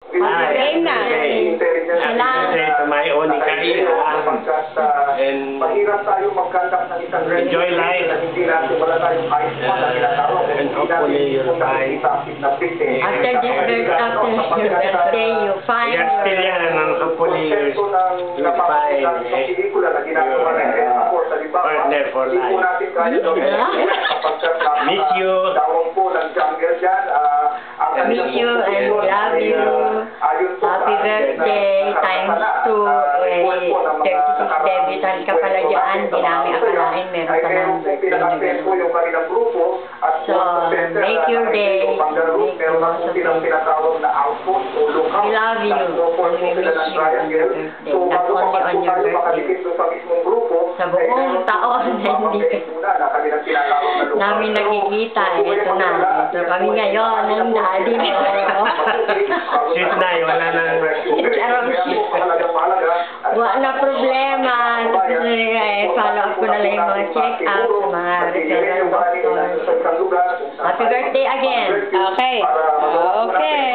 Game na. Kailangan. To my own and mahirap tayo mag-conduct ng isang enjoy life. Hindi natin wala tayong ayos pa na tinatawag. And hopefully you'll find. After your birthday, you find Yes, still yan. And hopefully you'll find partner for life. Miss you. Miss you and love you. Happy birthday times 2. 36 debutant ka pala dyan. Di namin akalain meron ka ng birthday na gano'n. So, make your day. Make the most of it. We love you. And we miss you on your birthday. Not only on your birthday. Sa buong taon na hindi namin nakikita. Ito na. Ito kami ngayon ng daddy mo. Shit na, wala nang... Wala na problema. Follow up ko na lang yung mga check-up sa mga referral doctors. Happy birthday again. Okay. Okay.